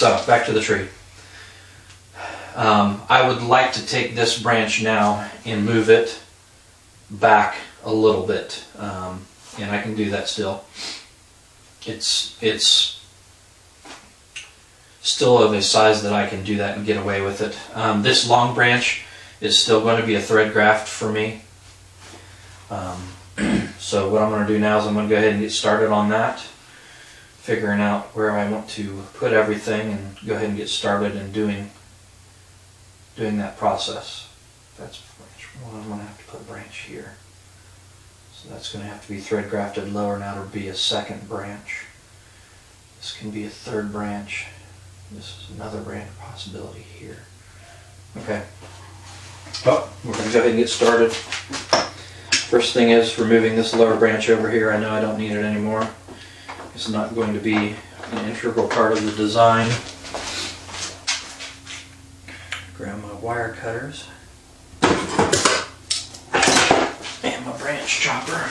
So back to the tree. I would like to take this branch now and move it back a little bit, and I can do that still. It's still of a size that I can do that and get away with it. This long branch is still going to be a thread graft for me. So what I'm going to do now is I'm going to go ahead and get started on that, figuring out where I want to put everything, and go ahead and get started in doing that process. That's branch one. I'm going to have to put a branch here. So that's going to have to be thread grafted lower. Now it'll be a second branch. This can be a third branch. This is another branch possibility here. Okay. Well, we're going to go ahead and get started. First thing is removing this lower branch over here. I know I don't need it anymore. It's not going to be an integral part of the design. Grab my wire cutters and my branch chopper.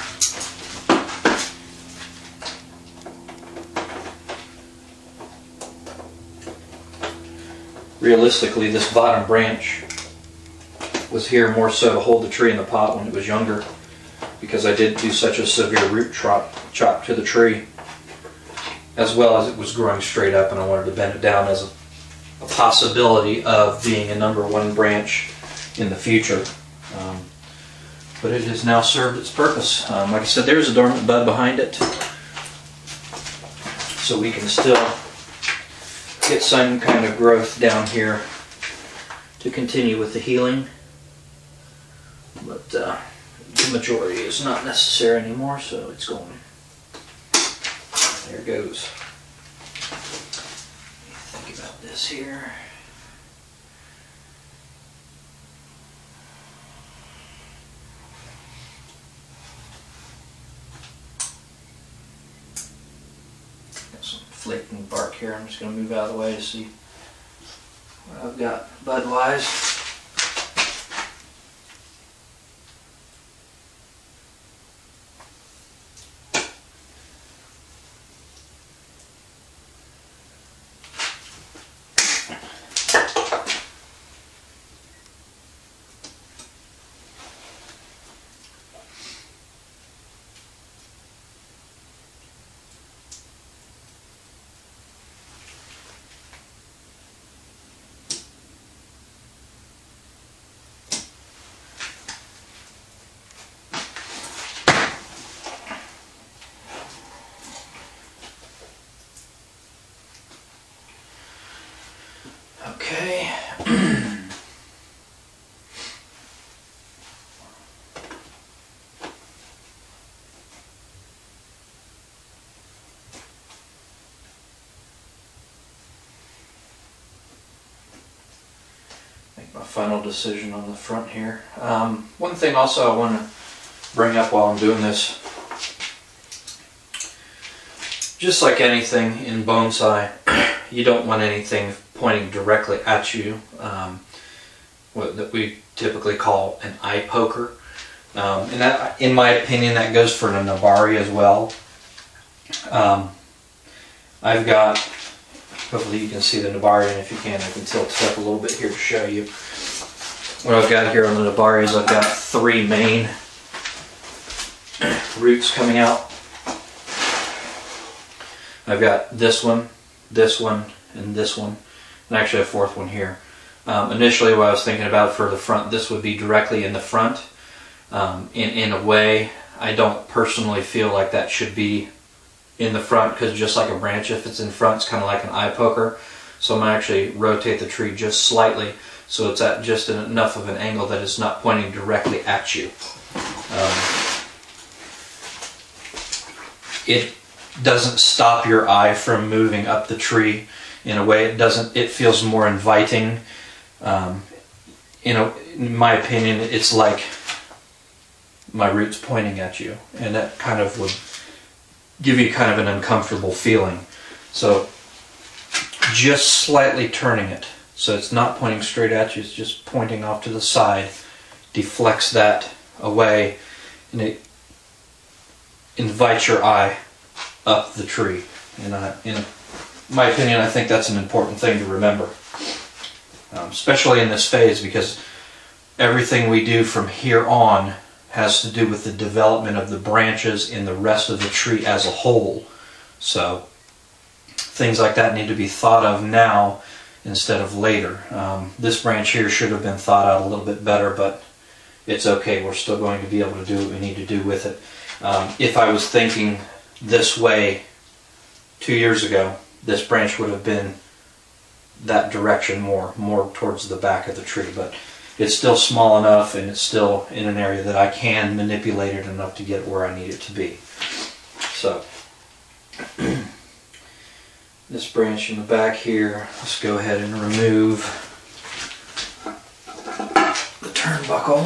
Realistically, this bottom branch was here more so to hold the tree in the pot when it was younger, because I did do such a severe root chop to the tree, as well as it was growing straight up, and I wanted to bend it down as a possibility of being a #1 branch in the future. But it has now served its purpose. Like I said, there's a dormant bud behind it, so we can still get some kind of growth down here to continue with the healing. But the majority is not necessary anymore, so it's going. There it goes. Think about this here. Got some flaking bark here. I'm just going to move out of the way to see what I've got bud-wise. Okay. Make my final decision on the front here. One thing also I want to bring up while I'm doing this, just like anything in bonsai, you don't want anything pointing directly at you, what we typically call an eye poker. And that, in my opinion, that goes for an nabari as well. I've got, hopefully you can see the nabari, and if you can, I can tilt it up a little bit here to show you. What I've got here on the nabari is I've got 3 main roots coming out. I've got this one, and this one, and actually a 4th one here. Initially, what I was thinking about for the front, this would be directly in the front. In a way, I don't personally feel like that should be in the front, because just like a branch, if it's in front, it's kind of like an eye poker. So I'm going to actually rotate the tree just slightly, so it's at just enough of an angle that it's not pointing directly at you. It doesn't stop your eye from moving up the tree. In a way, it feels more inviting. In my opinion, it's like my roots pointing at you, and that kind of would give you kind of an uncomfortable feeling. So just slightly turning it so it's not pointing straight at you, it's just pointing off to the side, deflects that away, and it invites your eye up the tree in a my opinion, I think that's an important thing to remember, especially in this phase, because everything we do from here on has to do with the development of the branches in the rest of the tree as a whole. So things like that need to be thought of now instead of later. This branch here should have been thought out a little bit better, but it's okay. We're still going to be able to do what we need to do with it. If I was thinking this way 2 years ago, this branch would have been that direction more towards the back of the tree, but it's still small enough and it's still in an area that I can manipulate it enough to get where I need it to be. So this branch in the back here, let's go ahead and remove the turnbuckle.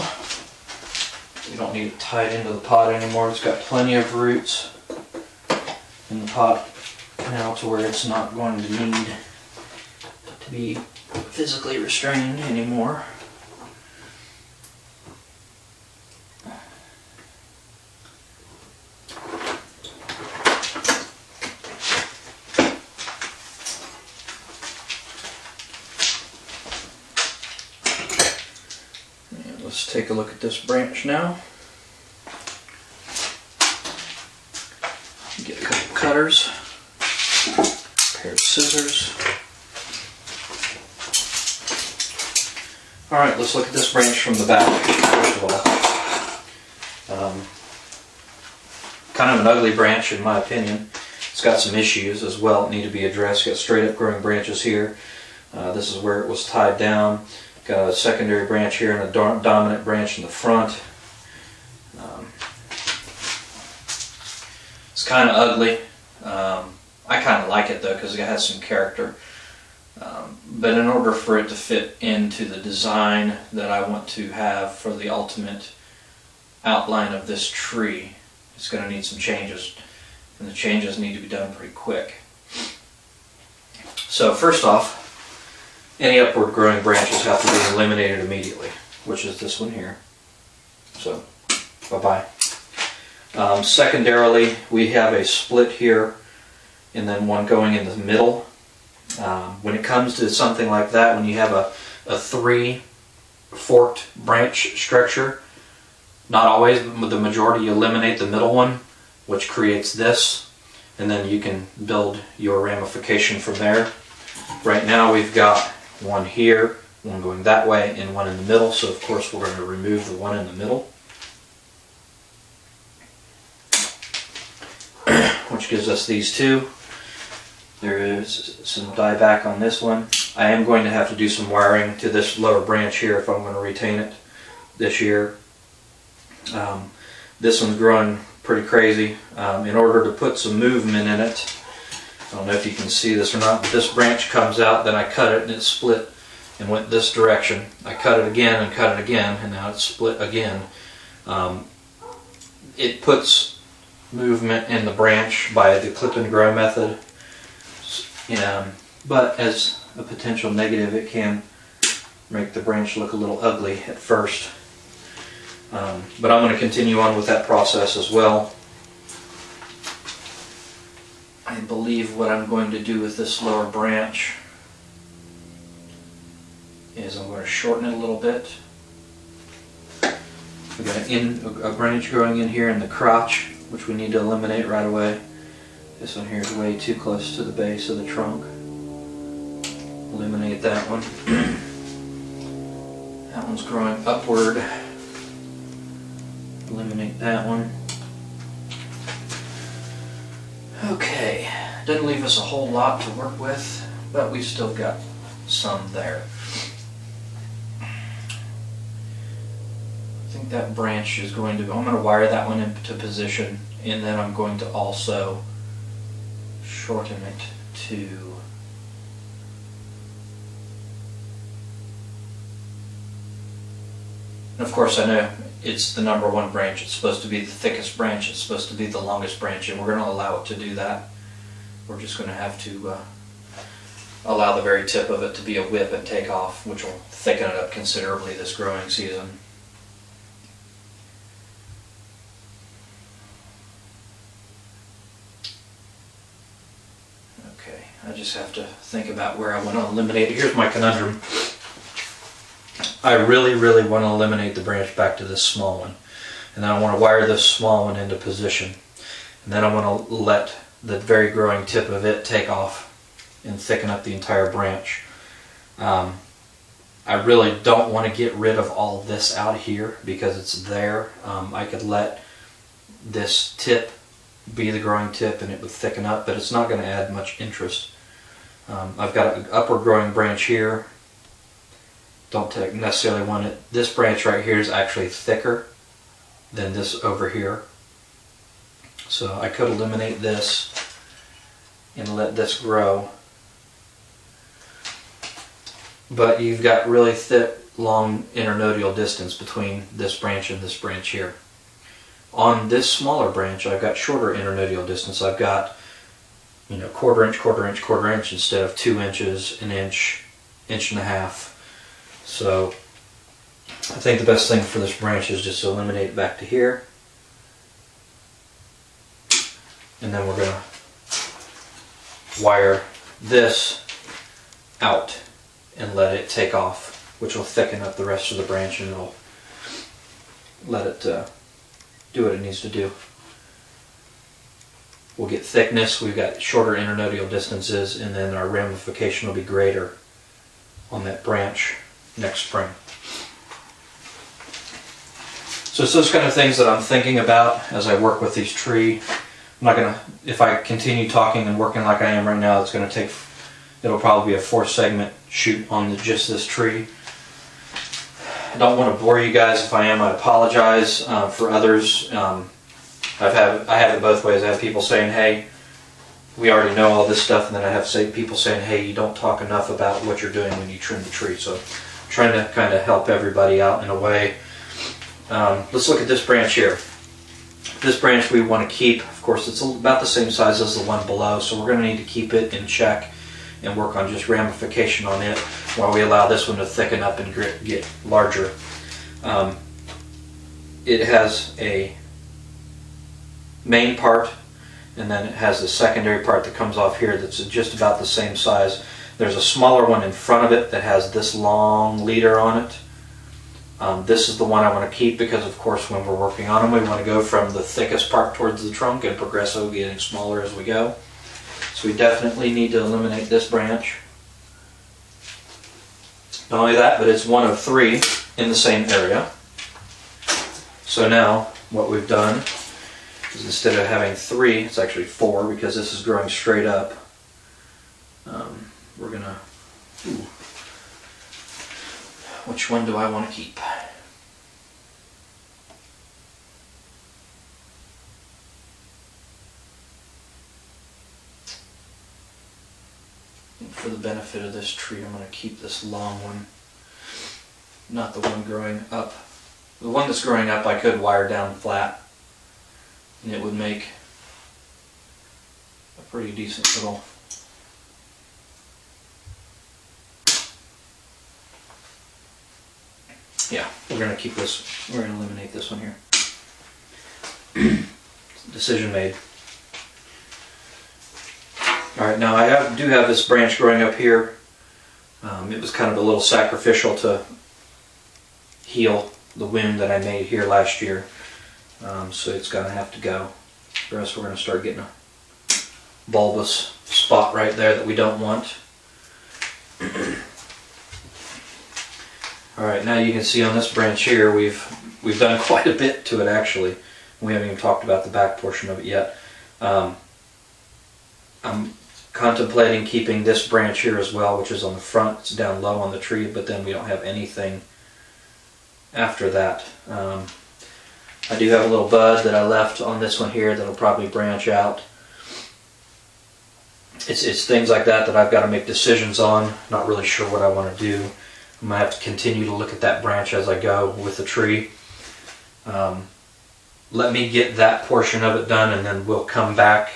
We don't need it tied into the pot anymore. It's got plenty of roots in the pot now to where it's not going to need to be physically restrained anymore. And let's take a look at this branch now. Get a couple cutters. Pair of scissors. Alright, let's look at this branch from the back, first of all. Kind of an ugly branch in my opinion. It's got some issues as well that need to be addressed. Got straight up growing branches here. This is where it was tied down. Got a secondary branch here and a dominant branch in the front. It's kind of ugly. I kind of like it though because it has some character. But in order for it to fit into the design that I want to have for the ultimate outline of this tree, it's going to need some changes. And the changes need to be done pretty quick. So first off, any upward growing branches have to be eliminated immediately, which is this one here. So, bye-bye. Secondarily, we have a split here and then one going in the middle. When it comes to something like that, when you have a three forked branch structure, not always, but the majority, you eliminate the middle one, which creates this, and then you can build your ramification from there. Right now we've got one here, one going that way, and one in the middle, so of course we're going to remove the one in the middle, which gives us these two. There is some dieback on this one. I am going to have to do some wiring to this lower branch here if I'm going to retain it this year. This one's growing pretty crazy. In order to put some movement in it, I don't know if you can see this or not, but this branch comes out, then I cut it and it split and went this direction. I cut it again and cut it again, and now it's split again. It puts movement in the branch by the clip and grow method. But as a potential negative, it can make the branch look a little ugly at first. But I'm going to continue on with that process as well. I believe what I'm going to do with this lower branch is I'm going to shorten it a little bit. We've got a branch growing in here in the crotch, which we need to eliminate right away. This one here is way too close to the base of the trunk. Eliminate that one. That one's growing upward. Eliminate that one. Okay, doesn't leave us a whole lot to work with, but we've still got some there. I think that branch is going to, I'm going to wire that one into position, and then I'm going to also shorten it to and of course I know it's the number one branch. It's supposed to be the thickest branch. It's supposed to be the longest branch, and we're going to allow it to do that. We're just going to have to allow the very tip of it to be a whip and take off, which will thicken it up considerably this growing season. Okay, I just just have to think about where I want to eliminate it. Here's my conundrum. I really want to eliminate the branch back to this small one. And then I want to wire this small one into position. And then I want to let the very growing tip of it take off and thicken up the entire branch. I really don't want to get rid of all this out here because it's there. I could let this tip be the growing tip and it would thicken up, but it's not going to add much interest. I've got an upward growing branch here. Don't necessarily want it. This branch right here is actually thicker than this over here. So I could eliminate this and let this grow. But you've got really thick, long internodal distance between this branch and this branch here. On this smaller branch, I've got shorter internodal distance. I've got, you know, quarter inch instead of 2 inches, an inch, inch and a half. So I think the best thing for this branch is just to eliminate it back to here. And then we're going to wire this out and let it take off, which will thicken up the rest of the branch and it'll let it do what it needs to do. We'll get thickness, we've got shorter internodal distances, and then our ramification will be greater on that branch next spring. So it's those kind of things that I'm thinking about as I work with these trees. I'm not gonna, if I continue talking and working like I am right now, it's gonna take, it'll probably be a 4-segment shoot on just this tree. I don't want to bore you guys. If I am, I apologize. For others, I have it both ways. I have people saying, hey, we already know all this stuff, and then I have people saying, hey, you don't talk enough about what you're doing when you trim the tree. So I'm trying to kind of help everybody out in a way. Let's look at this branch here. This branch we want to keep. Of course, it's about the same size as the one below, so we're going to need to keep it in check and work on just ramification on it while we allow this one to thicken up and get larger. It has a main part, and then it has a secondary part that comes off here that's just about the same size. There's a smaller one in front of it that has this long leader on it. This is the one I want to keep because, of course, when we're working on them, we want to go from the thickest part towards the trunk and progressively getting smaller as we go. So we definitely need to eliminate this branch. Not only that, but it's one of 3 in the same area. So now what we've done is instead of having 3, it's actually 4 because this is growing straight up. We're gonna, which one do I want to keep? For the benefit of this tree, I'm going to keep this long one, not the one growing up. The one that's growing up I could wire down flat, and it would make a pretty decent little yeah, we're going to keep this, we're going to eliminate this one here. Decision made. Alright, now I do have this branch growing up here. It was kind of a little sacrificial to heal the wound that I made here last year. So it's going to have to go. Or else we're going to start getting a bulbous spot right there that we don't want. Alright, now you can see on this branch here we've done quite a bit to it actually. We haven't even talked about the back portion of it yet. I'm contemplating keeping this branch here as well, which is on the front. It's down low on the tree, but then we don't have anything after that. I do have a little bud that I left on this one here that'll probably branch out. It's things like that that I've got to make decisions on. Not really sure what I want to do. I'm going to have to continue to look at that branch as I go with the tree. Let me get that portion of it done, and then we'll come back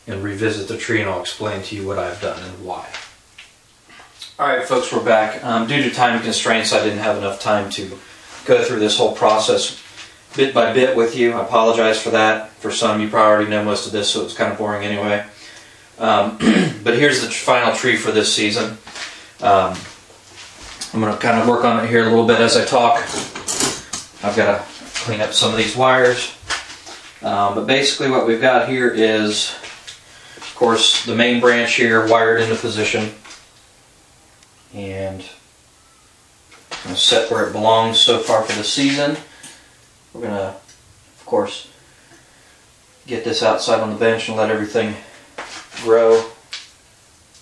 and revisit the tree, and I'll explain to you what I've done and why. Alright folks, we're back. Due to time constraints, I didn't have enough time to go through this whole process bit by bit with you. I apologize for that. For some, you probably already know most of this, so it's kind of boring anyway. But here's the final tree for this season. I'm going to kind of work on it here a little bit as I talk. I've got to clean up some of these wires. But basically what we've got here is, of course, the main branch here wired into position. And I'm going to set where it belongs so far for the season. We're going to, of course, get this outside on the bench and let everything grow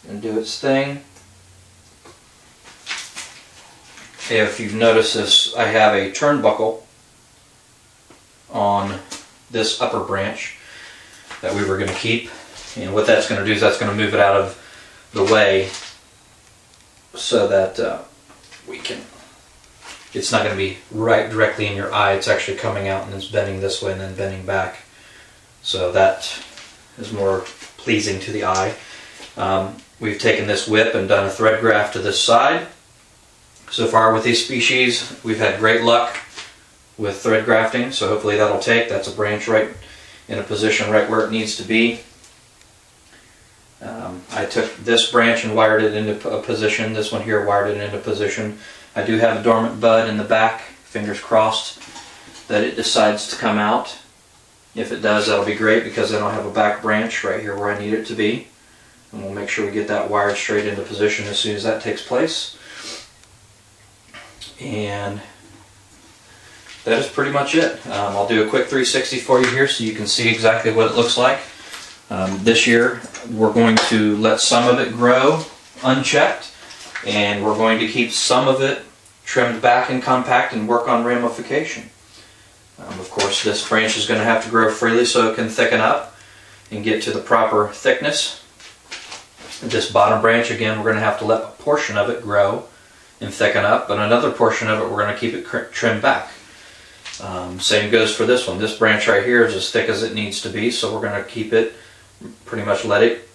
and do its thing. If you've noticed this, I have a turnbuckle on this upper branch that we were going to keep, and what that's going to do is that's going to move it out of the way so that we can, it's not going to be right directly in your eye. It's actually coming out and it's bending this way and then bending back, so that is more pleasing to the eye. We've taken this whip and done a thread graft to this side. So far with these species, we've had great luck with thread grafting, so hopefully that'll take. That's a branch right in a position right where it needs to be. I took this branch and wired it into a position. This one here wired it into position. I do have a dormant bud in the back. Fingers crossed that it decides to come out. If it does, that'll be great, because I don't have a back branch right here where I need it to be. And we'll make sure we get that wired straight into position as soon as that takes place. And that is pretty much it. I'll do a quick 360 for you here so you can see exactly what it looks like. This year we're going to let some of it grow unchecked, and we're going to keep some of it trimmed back and compact and work on ramification. Of course, this branch is going to have to grow freely so it can thicken up and get to the proper thickness. This bottom branch, again, we're going to have to let a portion of it grow and thicken up, but another portion of it we're going to keep it trimmed back. Same goes for this one. This branch right here is as thick as it needs to be, so we're going to keep it, pretty much let it,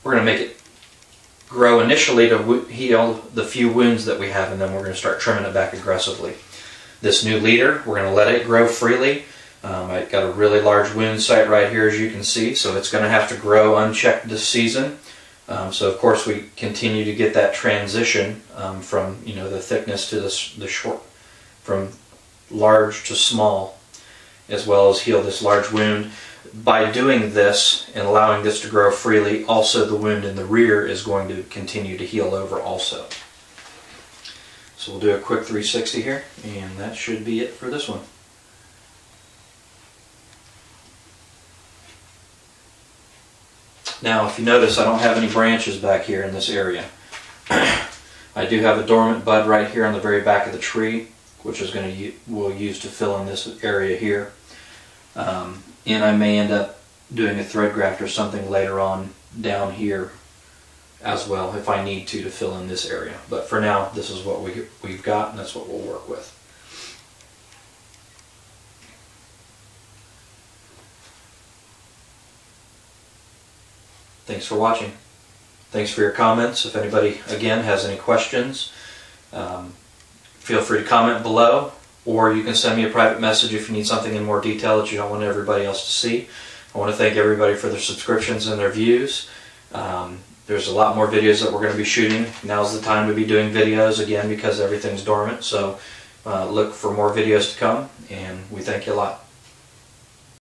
we're going to make it grow initially to heal the few wounds that we have, and then we're going to start trimming it back aggressively. This new leader, we're going to let it grow freely. I've got a really large wound site right here, as you can see, so it's going to have to grow unchecked this season. So of course we continue to get that transition from the thickness to the short, from large to small, as well as heal this large wound. By doing this and allowing this to grow freely, also the wound in the rear is going to continue to heal over also. So we'll do a quick 360 here, and that should be it for this one. Now, if you notice, I don't have any branches back here in this area. I do have a dormant bud right here on the very back of the tree, which is we'll use to fill in this area here. And I may end up doing a thread graft or something later on down here as well if I need to fill in this area. But for now, this is what we've got, and that's what we'll work with. Thanks for watching. Thanks for your comments. If anybody, again, has any questions, feel free to comment below, or you can send me a private message if you need something in more detail that you don't want everybody else to see. I want to thank everybody for their subscriptions and their views. There's a lot more videos that we're going to be shooting. Now's the time to be doing videos, again, because everything's dormant. So look for more videos to come, and we thank you a lot.